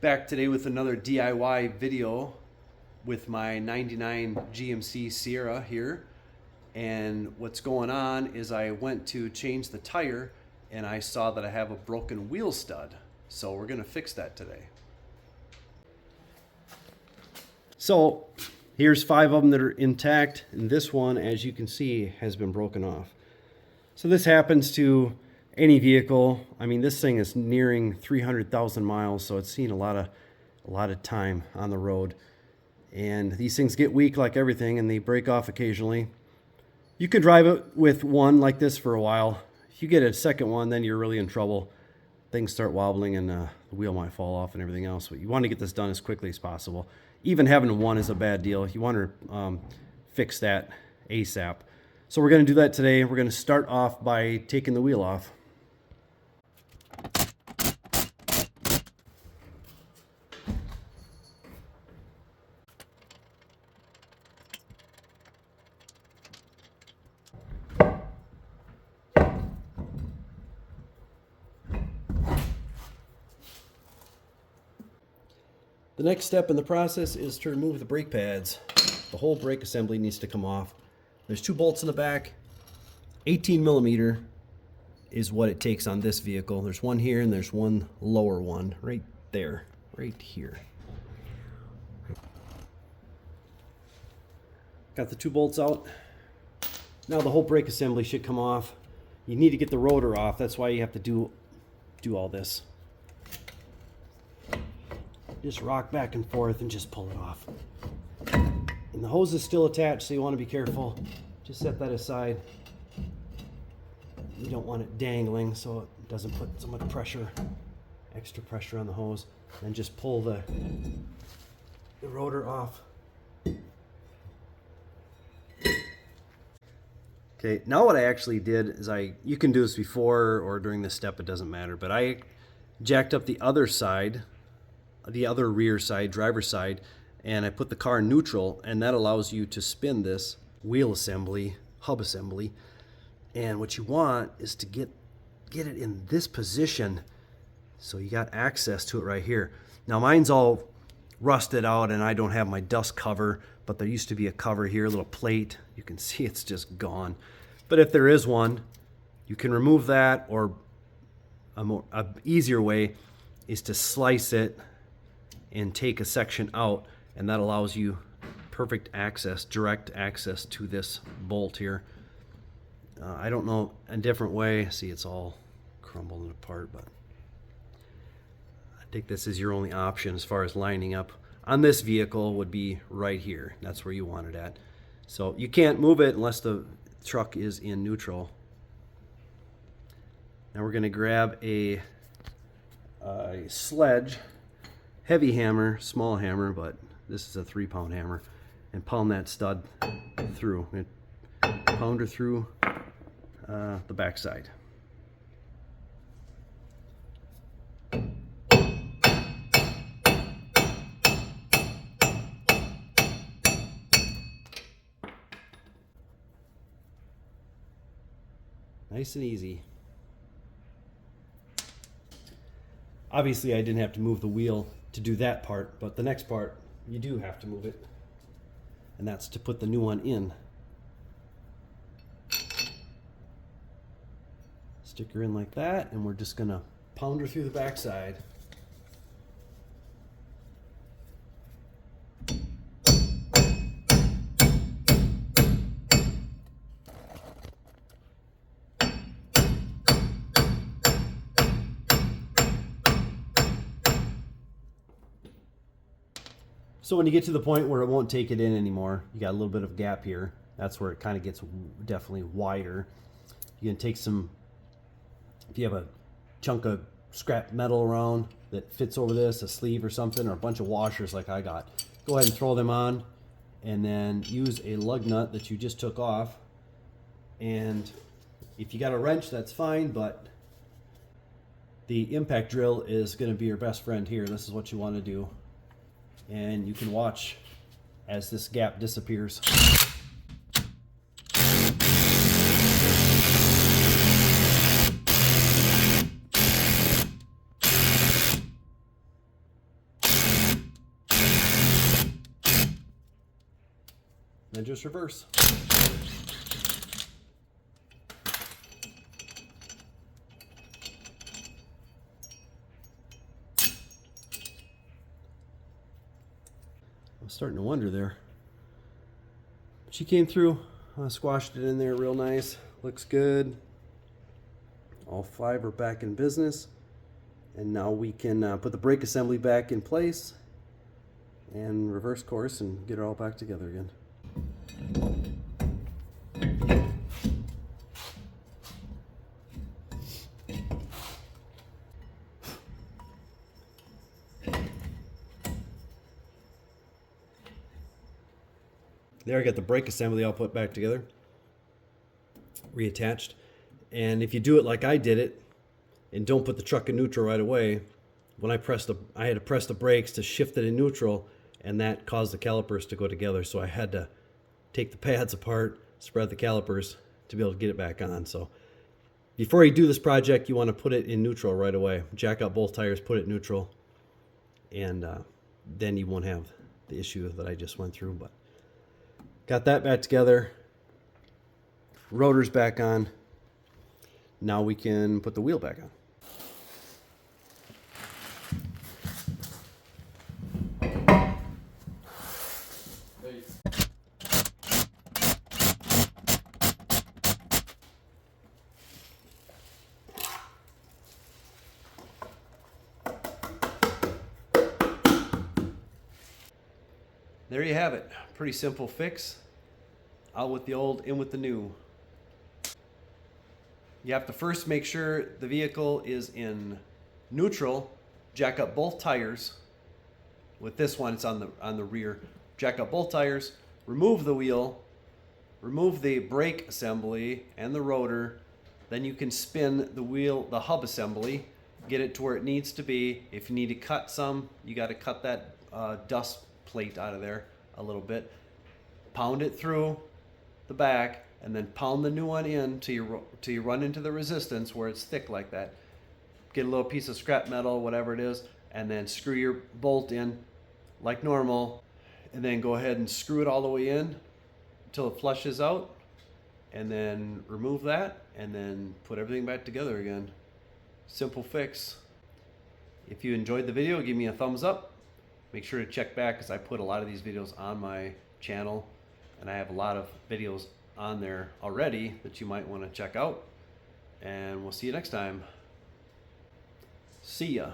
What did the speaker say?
Back today with another DIY video with my 99 GMC Sierra here. And what's going on is I went to change the tire and I saw that I have a broken wheel stud. So we're gonna fix that today. So here's 5 of them that are intact, and this one, as you can see, has been broken off. So this happens to any vehicle. I mean, this thing is nearing 300,000 miles, so it's seen a lot of time on the road. And these things get weak like everything, and they break off occasionally. You can drive it with one like this for a while. If you get a second one, then you're really in trouble. Things start wobbling and the wheel might fall off and everything else. But you want to get this done as quickly as possible. Even having one is a bad deal. You want to fix that ASAP. So we're going to do that today. We're going to start off by taking the wheel off. The next step in the process is to remove the brake pads. The whole brake assembly needs to come off. There's 2 bolts in the back. 18 millimeter is what it takes on this vehicle. There's one here and there's one lower one right there, right here. Got the 2 bolts out. Now the whole brake assembly should come off. You need to get the rotor off. That's why you have to do all this. Just rock back and forth and just pull it off. And the hose is still attached, so you want to be careful. Just set that aside. You don't want it dangling so it doesn't put so much pressure, extra pressure on the hose. Then just pull the rotor off. Okay, now what I actually did is you can do this before or during this step, it doesn't matter, but I jacked up the other side, the other rear side, driver's side, and I put the car in neutral, and that allows you to spin this wheel assembly, hub assembly. And what you want is to get it in this position so you got access to it right here. Now mine's all rusted out and I don't have my dust cover, but there used to be a cover here, a little plate. You can see it's just gone. But if there is one, you can remove that, or a easier way is to slice it and take a section out, and that allows you perfect access, direct access to this bolt here. I don't know a different way. See, it's all crumbling apart, but I think this is your only option as far as lining up on this vehicle would be right here. That's where you want it at. So you can't move it unless the truck is in neutral. Now we're going to grab a sledge, heavy hammer, small hammer, but this is a 3-pound hammer, and pound that stud through. Pound her through the backside. Nice and easy. Obviously I didn't have to move the wheel to do that part, but the next part you do have to move it, and that's to put the new one in. Stick her in like that, and we're just gonna pound her through the backside. So when you get to the point where it won't take it in anymore, you got a little bit of gap here. That's where it kind of gets definitely wider. You can take some, if you have a chunk of scrap metal around that fits over this, a sleeve or something, or a bunch of washers like I got, go ahead and throw them on, and then use a lug nut that you just took off. And if you got a wrench, that's fine, but the impact drill is going to be your best friend here. This is what you want to do. And you can watch as this gap disappears. then just reverse. I was starting to wonder there. She came through, squashed it in there real nice. Looks good. All 5 are back in business. And now we can put the brake assembly back in place and reverse course and get it all back together again. There, I got the brake assembly all put back together, reattached. And if you do it like I did it, and don't put the truck in neutral right away, when I had to press the brakes to shift it in neutral, and that caused the calipers to go together. So I had to take the pads apart, spread the calipers to be able to get it back on. So before you do this project, you want to put it in neutral right away. Jack up both tires, put it neutral, and then you won't have the issue that I just went through. But got that back together. Rotor's back on. Now we can put the wheel back on. There you have it. Pretty simple fix. Out with the old, in with the new. You have to first make sure the vehicle is in neutral. Jack up both tires. With this one, it's on the rear. Jack up both tires, remove the wheel, remove the brake assembly and the rotor. Then you can spin the wheel, the hub assembly, get it to where it needs to be. If you need to cut some, you got to cut that dust plate out of there a little bit. Pound it through the back, and then pound the new one in till you run into the resistance where it's thick like that. Get a little piece of scrap metal, whatever it is, and then screw your bolt in like normal, and then go ahead and screw it all the way in until it flushes out, and then remove that, and then put everything back together again. Simple fix. If you enjoyed the video, give me a thumbs up. Make sure to check back, because I put a lot of these videos on my channel, and I have a lot of videos on there already that you might want to check out. And we'll see you next time. See ya.